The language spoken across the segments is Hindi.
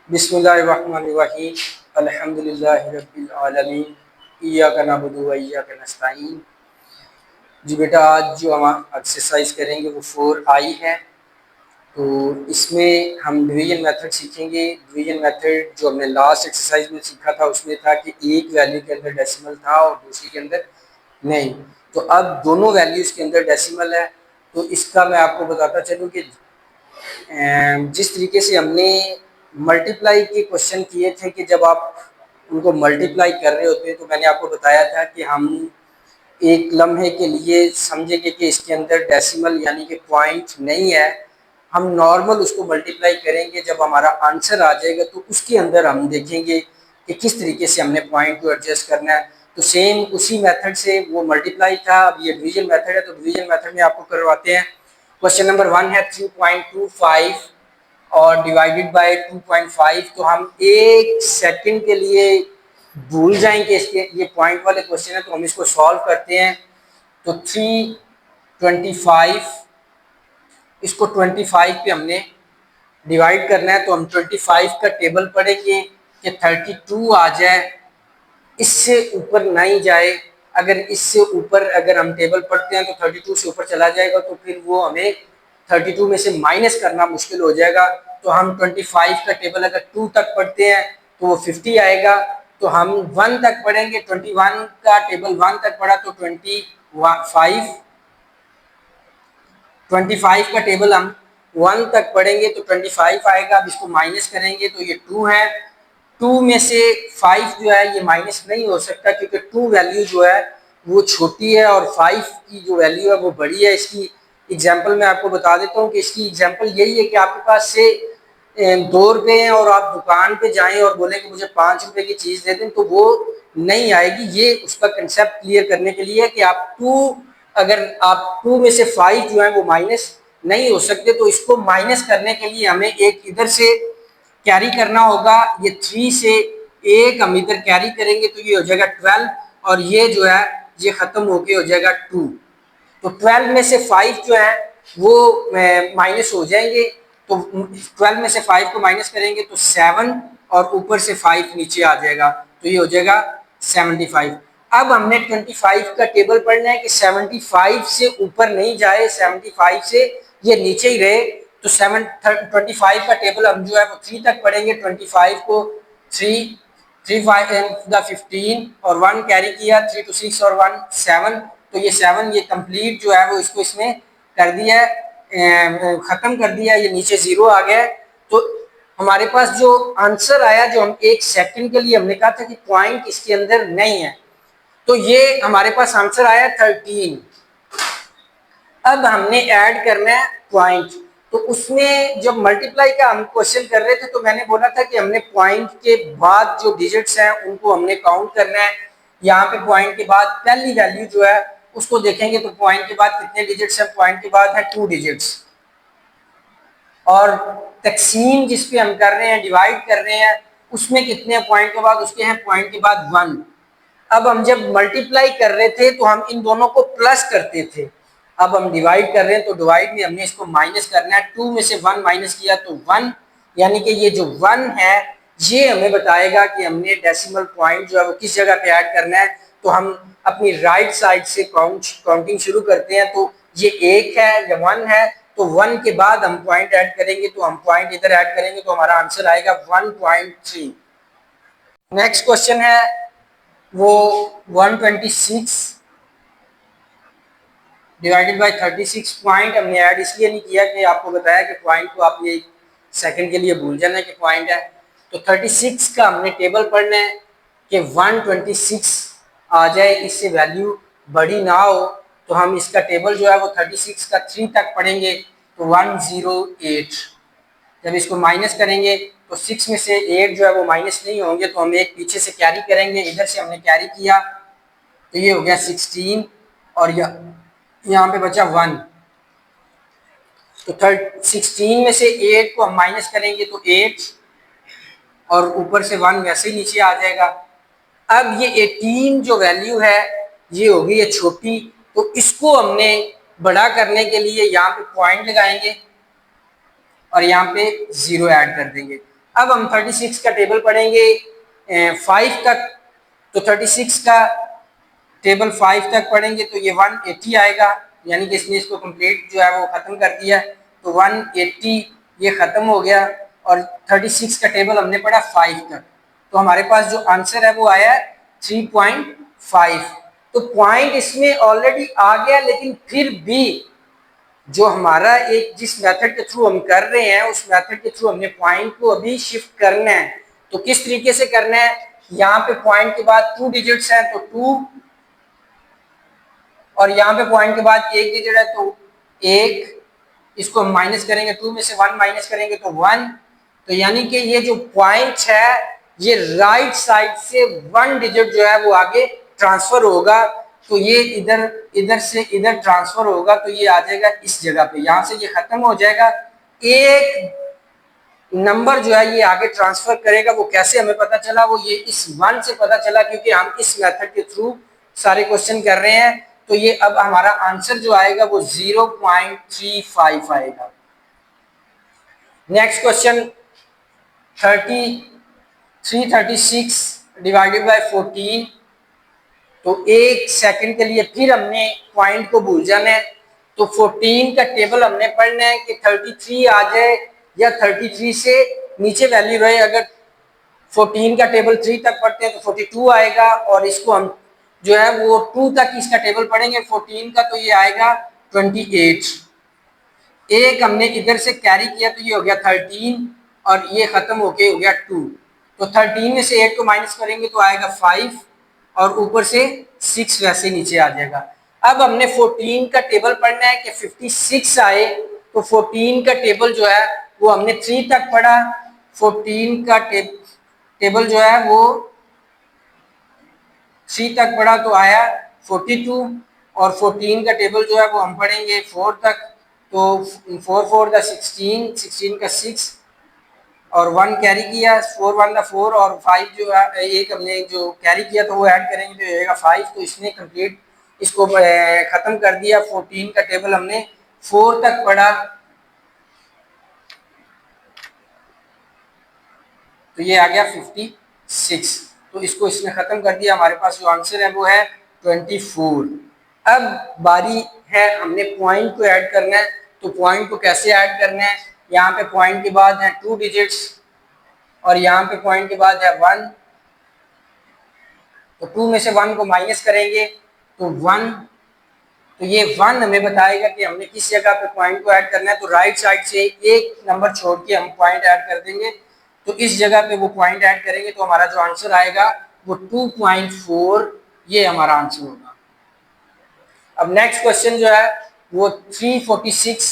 बिस्मिल्लाहिर्रहमानिर्रहीम अल्हम्दुलिल्लाहि रब्बिल आलमीन इय्याका नअबुदु व इय्याका नस्तईन। जी बेटा, आज जो हम एक्सरसाइज करेंगे वो 4i है। तो इसमें हम डिवीजन मेथड सीखेंगे। डिवीजन मेथड जो हमने लास्ट एक्सरसाइज में सीखा था उसमें था कि एक वैल्यू के अंदर डेसिमल था और दूसरी के अंदर नहीं। तो अब दोनों वैल्यूज़ के अंदर डेसिमल है। तो इसका मैं आपको बताता चलूँ कि जिस तरीके से हमने मल्टीप्लाई के क्वेश्चन किए थे कि जब आप उनको मल्टीप्लाई कर रहे होते हैं तो मैंने आपको बताया था कि हम एक लम्हे के लिए समझेंगे कि इसके अंदर डेसिमल यानी कि पॉइंट नहीं है। हम नॉर्मल उसको मल्टीप्लाई करेंगे, जब हमारा आंसर आ जाएगा तो उसके अंदर हम देखेंगे कि किस तरीके से हमने पॉइंट को एडजस्ट करना है। तो सेम उसी मेथड से वो मल्टीप्लाई था, अब ये डिवीजन मेथड है। तो डिवीजन मेथड में आपको करवाते हैं। क्वेश्चन नंबर 1 है 3.25 और डिवाइडेड बाय 2.5। तो हम एक सेकंड के लिए भूल जाएंगे इसके ये पॉइंट वाले क्वेश्चन है, तो हम इसको सॉल्व करते हैं। तो 325 इसको 25 पे हमने डिवाइड करना है। तो हम 25 का टेबल पढ़ेंगे कि 32 आ जाए, इससे ऊपर नहीं जाए। अगर इससे ऊपर अगर हम टेबल पढ़ते हैं तो 32 से ऊपर चला जाएगा, तो फिर वो हमें 32 में से माइनस करना मुश्किल हो जाएगा। तो हम 25 का टेबल अगर 2 तक पढ़ते हैं तो वो 50 आएगा। तो हम 1 तक पढ़ेंगे, 21 का टेबल 1 तक पढ़ा तो 25 का टेबल हम 1 तक पढ़ेंगे तो 25 आएगा। अब इसको माइनस करेंगे तो ये 2 है। 2 में से 5 जो है ये माइनस नहीं हो सकता, क्योंकि 2 वैल्यू जो है वो छोटी है और 5 की जो वैल्यू है वो बड़ी है। इसकी एग्जांपल मैं आपको बता देता हूँ कि इसकी एग्जांपल यही है कि आपके पास से 2 रुपये हैं और आप दुकान पे जाएं और बोलें कि मुझे 5 रुपए की चीज़ दे दें, तो वो नहीं आएगी। ये उसका कंसेप्ट क्लियर करने के लिए है कि आप 2 अगर आप 2 में से 5 जो है वो माइनस नहीं हो सकते, तो इसको माइनस करने के लिए हमें एक इधर से कैरी करना होगा। ये 3 से एक हम इधर कैरी करेंगे तो ये हो जाएगा 12 और ये जो है ये खत्म होके हो जाएगा 2। तो 12 में से 5 जो है वो माइनस हो जाएंगे। तो 12 में से 5 को माइनस करेंगे तो 7 और ऊपर से 5 नीचे आ जाएगा, तो ये हो जाएगा 75। अब हमने 25 का टेबल पढ़ना है कि 75 से ऊपर नहीं जाए, 75 से ये नीचे ही रहे। तो 25 का टेबल हम जो है वो 3 तक पढ़ेंगे। 25 को 3 3 5 15 और 1 कैरी किया, 3 to 6 और 1 7। तो ये 7 ये कंप्लीट जो है वो इसको इसमें कर दिया, खत्म कर दिया, ये नीचे 0 आ गया। तो हमारे पास जो आंसर आया, जो हम एक सेकंड के लिए हमने कहा था कि पॉइंट इसके अंदर नहीं है, तो ये हमारे पास आंसर आया 13। अब हमने ऐड करना है पॉइंट। तो उसमें जब मल्टीप्लाई का हम क्वेश्चन कर रहे थे तो मैंने बोला था कि हमने पॉइंट के बाद जो डिजिट्स हैं उनको हमने काउंट करना है। यहाँ पे पॉइंट के बाद पहली वैल्यू जो है उसको देखेंगे तो पॉइंट के बाद कितने डिजिट्स हैं, पॉइंट के बाद है 2 डिजिट्स। और तकसीम जिस पे हम कर रहे हैं, डिवाइड कर रहे हैं, उसमें कितने पॉइंट के बाद उसके हैं, पॉइंट के बाद 1। अब हम जब मल्टीप्लाई कर रहे थे तो हम इन दोनों को प्लस करते थे। अब हम डिवाइड कर रहे हैं तो डिवाइड में हमने इसको माइनस करना है। 2 में से 1 माइनस किया तो 1, यानी कि ये जो 1 है ये हमें बताएगा कि हमने डेसिमल पॉइंट जो है वो किस जगह पे ऐड करना है। तो हम अपनी राइट साइड से काउंटिंग शुरू करते हैं। तो ये 1 है या 1 है, तो 1 के बाद हम पॉइंट ऐड करेंगे। तो हम पॉइंट इधर ऐड करेंगे तो हमारा आंसर आएगा 1.3। नेक्स्ट क्वेश्चन है वो 126 डिवाइडेड बाय 36 पॉइंट। हमने ऐड इसलिए नहीं किया कि आपको बताया कि पॉइंट को आप ये सेकंड के लिए भूल जाना है कि पॉइंट है। तो 36 का हमने टेबल पढ़ना है कि 126 आ जाए, इससे वैल्यू बड़ी ना हो। तो हम इसका टेबल जो है वो 36 का 3 तक पढ़ेंगे तो 108। जब इसको माइनस करेंगे तो 6 में से 8 जो है वो माइनस नहीं होंगे, तो हम एक पीछे से कैरी करेंगे। इधर से हमने कैरी किया तो ये हो गया 16 और यहाँ पे बचा 1। तो 16 में से 8 को हम माइनस करेंगे तो 8 और ऊपर से 1 वैसे ही नीचे आ जाएगा। अब ये 18 जो वैल्यू है ये होगी ये छोटी, तो इसको हमने बड़ा करने के लिए यहाँ पे पॉइंट लगाएंगे और यहाँ पे 0 ऐड कर देंगे। अब हम 36 का टेबल पढ़ेंगे 5 तक। तो 36 का टेबल 5 तक पढ़ेंगे तो ये 180 आएगा, यानी कि इसने इसको कंप्लीट जो है वो खत्म कर दिया। तो 180 ये खत्म हो गया और 36 का टेबल हमने पढ़ा 5 तक। तो हमारे पास जो आंसर है वो आया 3.5। तो पॉइंट इसमें ऑलरेडी आ गया, लेकिन फिर भी जो हमारा एक जिस मेथड के थ्रू हम कर रहे हैं उस मेथड के थ्रू हमने पॉइंट को अभी शिफ्ट करना है। तो किस तरीके से करना है, यहाँ पे पॉइंट के बाद 2 डिजिट्स हैं तो 2, और यहाँ पे पॉइंट के बाद 1 डिजिट है तो 1, इसको हम माइनस करेंगे, 2 में से 1 माइनस करेंगे तो 1। तो यानी कि ये जो पॉइंट है ये राइट साइड से 1 डिजिट जो है वो आगे ट्रांसफर होगा। तो ये इधर इधर से इधर ट्रांसफर होगा, तो ये आ जाएगा इस जगह पे, यहाँ से ये खत्म हो जाएगा। एक नंबर जो है ये आगे ट्रांसफर करेगा, वो कैसे हमें पता चला, वो ये इस 1 से पता चला, क्योंकि हम इस मेथड के थ्रू सारे क्वेश्चन कर रहे हैं। तो ये अब हमारा आंसर जो आएगा वो 0.35 आएगा। Next question 336 divided by 14। तो 1 सेकंड के लिए फिर हमने पॉइंट को भूल जाना है। तो 14 का टेबल हमने पढ़ना है कि 33 आ जाए या 33 से नीचे वैल्यू रहे। अगर 14 का टेबल 3 तक पढ़ते हैं तो 42 आएगा, और इसको हम जो है वो 2 तक इसका टेबल पढ़ेंगे 14 का, तो ये आएगा 28। एक हमने इधर से कैरी किया तो ये हो गया 13, और ये खत्म होके हो गया 2। तो 13 में से 8 को माइनस करेंगे तो आएगा 5, और ऊपर से 6 वैसे नीचे आ जाएगा। अब हमने 14 का टेबल पढ़ना है कि 56 आए। तो 14 का टेबल जो है वो हमने 3 तक पढ़ा। 14 का टेबल जो है वो 3 तक पढ़ा तो आया 42, और 14 का टेबल जो है वो हम पढ़ेंगे 4 तक। तो 4 4 का 16, 16 का 6, और 1 कैरी किया, 4 1 का 4, और 5 जो है एक हमने जो कैरी किया तो वो ऐड करेंगे तो आएगा 5। तो इसने कंप्लीट इसको खत्म कर दिया। 14 का टेबल हमने 4 तक पढ़ा, तो ये आ गया 56। तो इसको इसने खत्म कर दिया। हमारे पास जो आंसर है वो है 24। अब बारी है हमने पॉइंट को ऐड करना है। तो पॉइंट को कैसे ऐड करना है, यहाँ पे पॉइंट के बाद है 2 डिजिट्स, और यहाँ पे पॉइंट के बाद है 1। तो 2 में से 1 को माइनस करेंगे तो 1। तो ये 1 हमें बताएगा कि हमने किस जगह पे पॉइंट को ऐड करना है। तो राइट साइड से एक नंबर छोड़ के हम पॉइंट ऐड कर देंगे। तो इस जगह पे वो पॉइंट ऐड करेंगे तो हमारा जो आंसर आएगा वो 2.4, ये हमारा आंसर होगा। अब नेक्स्ट क्वेश्चन जो है वो 346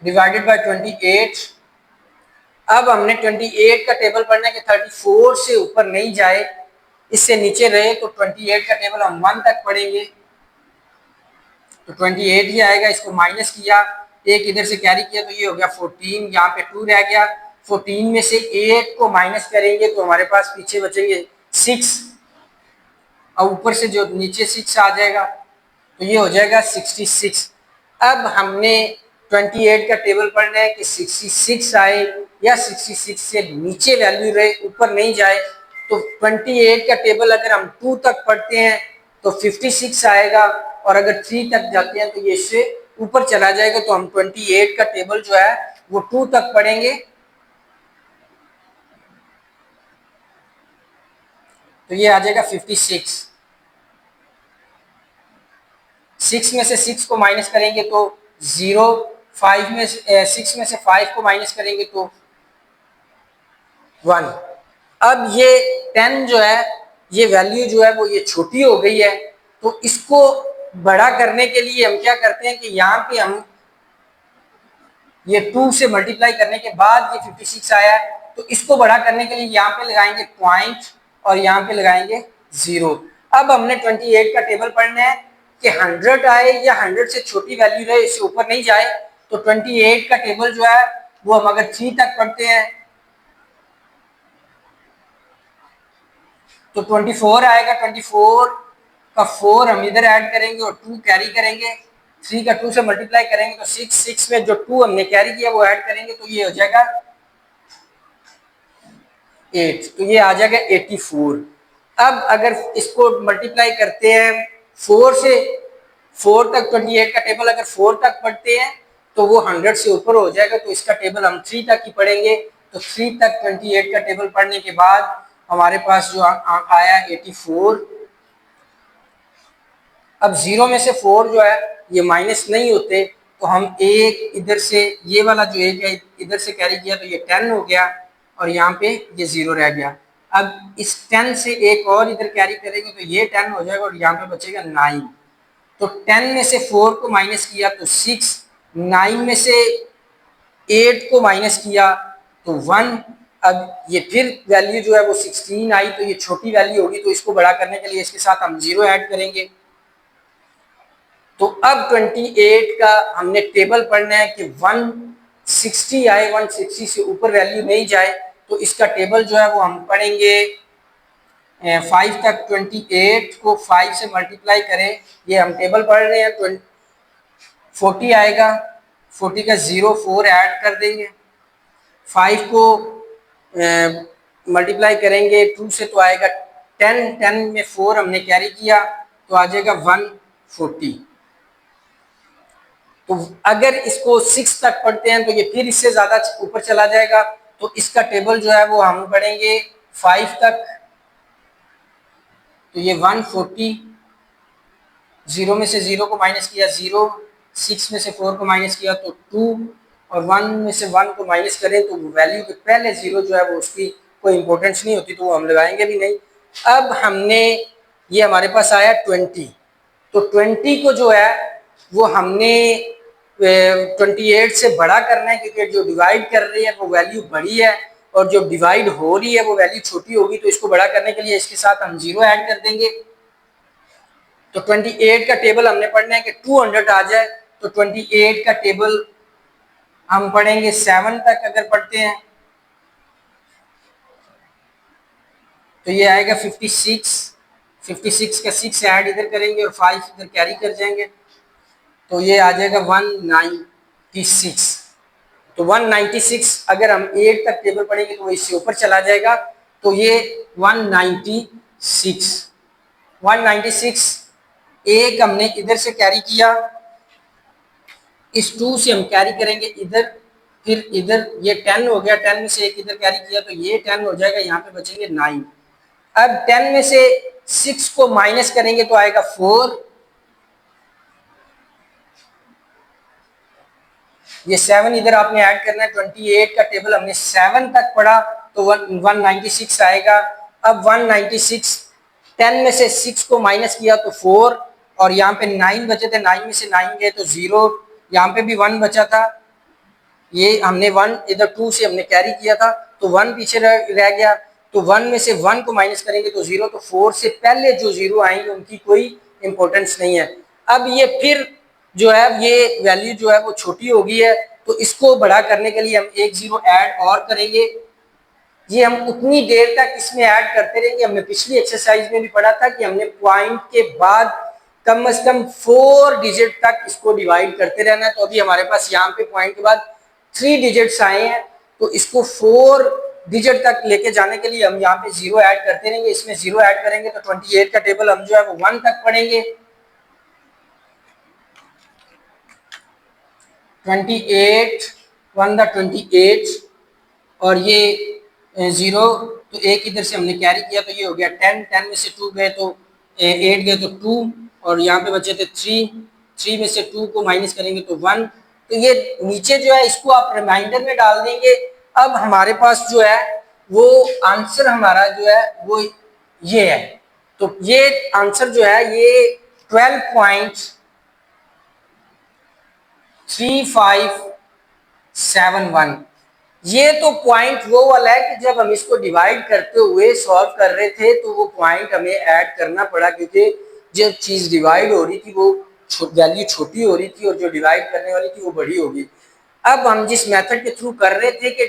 डिवाइडेड बाय 28। अब हमने 28 का टेबल पढ़ना है कि 34 से ऊपर नहीं जाए, इससे नीचे रहे। तो 28 का टेबल हम 1 तक पढ़ेंगे तो 28 ही आएगा। इसको माइनस किया, एक इधर से कैरी किया तो ये हो गया 14, यहाँ पे 2 रह गया। 14 में से 8 को माइनस करेंगे तो हमारे पास पीछे बचेंगे 6, और ऊपर से जो नीचे 6 आ जाएगा तो ये हो जाएगा 66। अब हमने 28 का टेबल पढ़ना है कि 66 आए या 66 से नीचे वैल्यू रहे, ऊपर नहीं जाए। तो 28 का टेबल अगर हम 2 तक पढ़ते हैं तो 56 आएगा, और अगर 3 तक जाते हैं तो ये इससे ऊपर चला जाएगा। तो हम 28 का टेबल जो है वो 2 तक पढ़ेंगे तो ये आ जाएगा 56। 6 में से 6 को माइनस करेंगे तो 0, 5 में 6 में से 5 को माइनस करेंगे तो 1। अब ये 10 जो है ये वैल्यू जो है वो ये छोटी हो गई है। तो इसको बड़ा करने के लिए हम क्या करते हैं कि यहाँ पे हम ये 2 से मल्टीप्लाई करने के बाद ये 56 आया है। तो इसको बड़ा करने के लिए यहाँ पे लगाएंगे पॉइंट, और यहाँ पे लगाएंगे 0। अब हमने 28 का टेबल पढ़ना है कि 100 आए या 100 से छोटी वैल्यू रहे, इससे ऊपर नहीं जाए। तो 28 का टेबल जो है वो हम अगर 3 तक पढ़ते हैं तो 24 आएगा। 24 का 4 हम इधर ऐड करेंगे और 2 कैरी करेंगे 3 का 2 से मल्टीप्लाई करेंगे तो 6, 6 में जो 2 हमने कैरी किया वो ऐड करेंगे तो ये हो जाएगा 8, तो ये आ जाएगा 84। अब अगर इसको मल्टीप्लाई करते हैं 4 से, 4 तक 28 का टेबल अगर 4 तक पढ़ते हैं तो वो 100 से ऊपर हो जाएगा, तो इसका टेबल हम 3 तक ही पढ़ेंगे। तो 3 तक 28 का टेबल पढ़ने के बाद हमारे पास जो आया 84। अब 0 में से 4 जो है ये माइनस नहीं होते, तो हम एक इधर से ये वाला जो एक है इधर से कैरी किया तो ये 10 हो गया और यहाँ पे ये 0 रह गया। अब इस 10 से एक और इधर कैरी करेंगे तो ये 10 हो जाएगा और यहाँ पे बचेगा 9। तो 10 में से 4 को माइनस किया तो 6, 9 में से 8 को माइनस किया तो 1। अब ये फिर वैल्यू जो है वो 16 आई, तो ये छोटी वैल्यू होगी, तो इसको बड़ा करने के लिए इसके साथ हम 0 ऐड करेंगे। तो अब 28 का हमने टेबल पढ़ना है कि 160 आए, 160 से ऊपर वैल्यू नहीं जाए, तो इसका टेबल जो है वो हम पढ़ेंगे 5 तक 28 को 5 से मल्टीप्लाई करें, ये हम टेबल पढ़ रहे हैं 40 आएगा, 40 का 0 4 ऐड कर देंगे, 5 को मल्टीप्लाई करेंगे 2 से तो आएगा 10, 10 में 4 हमने कैरी किया तो आ जाएगा 140। तो अगर इसको 6 तक पढ़ते हैं तो ये फिर इससे ज्यादा ऊपर चला जाएगा, तो इसका टेबल जो है वो हम पढ़ेंगे 5 तक, तो ये 140, 0 में से 0 को माइनस किया 0, 6 में से 4 को माइनस किया तो 2, और 1 में से 1 को माइनस करें तो वैल्यू के पहले 0 जो है वो उसकी कोई इंपॉर्टेंस नहीं होती, तो वो हम लगाएंगे भी नहीं। अब हमने ये हमारे पास आया 20, तो 20 को जो है वो हमने 28 से बड़ा करना है, क्योंकि जो डिवाइड कर रही है वो वैल्यू बड़ी है और जो डिवाइड हो रही है वो वैल्यू छोटी होगी, तो इसको बड़ा करने के लिए इसके साथ हम 0 ऐड कर देंगे। तो 28 का टेबल हमने पढ़ना है कि 200 आ जाए, तो 28 का टेबल हम पढ़ेंगे 7 तक अगर पढ़ते हैं तो ये आएगा 56, 56 का 6 ऐड इधर करेंगे और 5 इधर कैरी कर जाएंगे, तो ये आ जाएगा 196। तो 196 अगर हम 8 तक टेबल पढ़ेंगे तो वो इससे ऊपर चला जाएगा, तो ये 196, 196 एक हमने इधर से कैरी किया, इस 2 से हम कैरी करेंगे इधर, फिर इधर ये 10 हो गया, 10 में से एक इधर कैरी किया तो ये 10 हो जाएगा, यहाँ पे बचेंगे 9। अब 10 में से 6 को माइनस करेंगे तो आएगा 4, ये 7 इधर आपने ऐड करना है। 28 का टेबल हमने 7 तक पढ़ा तो 196 आएगा। अब 196 10 में से 6 को माइनस किया तो 4, और यहाँ पे 9 बचे थे, 9 में से 9 गए तो 0, यहाँ पे भी 1 बचा था, ये हमने 1 इधर 2 से हमने कैरी किया था तो 1 पीछे रह गया, तो 1 में से 1 को माइनस करेंगे तो 0, तो 4 से पहले जो 0 आएंगे उनकी कोई इंपॉर्टेंस नहीं है। अब ये फिर जो है ये वैल्यू जो है वो छोटी हो गई है, तो इसको बड़ा करने के लिए हम एक 0 ऐड और करेंगे। ये हम उतनी देर तक इसमें ऐड करते रहेंगे। हमने पिछली एक्सरसाइज में भी पढ़ा था कि हमने पॉइंट के बाद कम से कम 4 डिजिट तक इसको डिवाइड करते रहना है। तो अभी हमारे पास यहाँ पे पॉइंट के बाद 3 डिजिट्स आए हैं, तो इसको 4 डिजिट तक लेके जाने के लिए हम यहाँ पे 0 ऐड करते रहेंगे। इसमें 0 ऐड करेंगे तो 28 का टेबल हम जो है वो 1 तक पढ़ेंगे। 28 1 द 28, और ये 0 तो एक इधर से हमने कैरी किया तो ये हो गया 10, 10 में से 2 गए तो 8 गए तो 2, और यहाँ पे बचे थे 3, 3 में से 2 को माइनस करेंगे तो 1, तो ये नीचे जो है इसको आप रिमाइंडर में डाल देंगे। अब हमारे पास जो है वो आंसर हमारा जो है वो ये है, तो ये आंसर जो है ये 12.3571। ये तो पॉइंट वो वाला है कि जब हम इसको डिवाइड करते हुए सॉल्व कर रहे थे तो वो पॉइंट हमें ऐड करना पड़ा, क्योंकि जब चीज डिवाइड हो रही थी वो वैल्यू छोटी हो रही थी और जो डिवाइड करने वाली थी वो बड़ी होगी। अब हम जिस मेथड के थ्रू कर रहे थे कि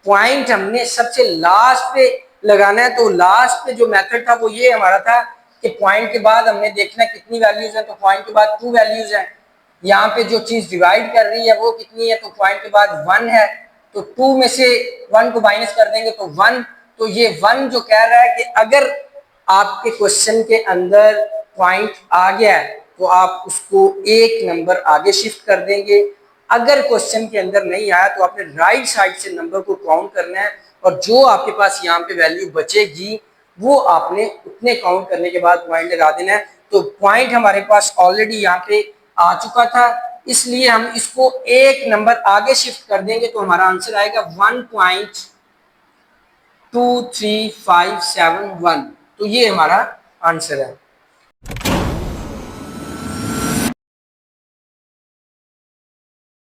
पॉइंट हमने सबसे लास्ट पे लगाना है, तो लास्ट पे जो मेथड था वो ये हमारा था कि पॉइंट के बाद हमने देखना कितनी वैल्यूज हैं, तो पॉइंट के बाद 2 वैल्यूज हैं, यहाँ पे जो चीज डिवाइड कर रही है वो कितनी है, तो पॉइंट के बाद 1 है, तो 2 में से 1 को माइनस कर देंगे तो 1। तो ये 1 जो कह रहा है कि अगर आपके क्वेश्चन के अंदर पॉइंट आ गया है तो आप उसको एक नंबर आगे शिफ्ट कर देंगे। अगर क्वेश्चन के अंदर नहीं आया तो आपने राइट साइड से नंबर को काउंट करना है और जो आपके पास यहाँ पे वैल्यू बचेगी वो आपने उतने काउंट करने के बाद पॉइंट लगा देना है। तो पॉइंट हमारे पास ऑलरेडी यहाँ पे आ चुका था, इसलिए हम इसको एक नंबर आगे शिफ्ट कर देंगे तो हमारा आंसर आएगा 1.23571। तो ये हमारा आंसर है।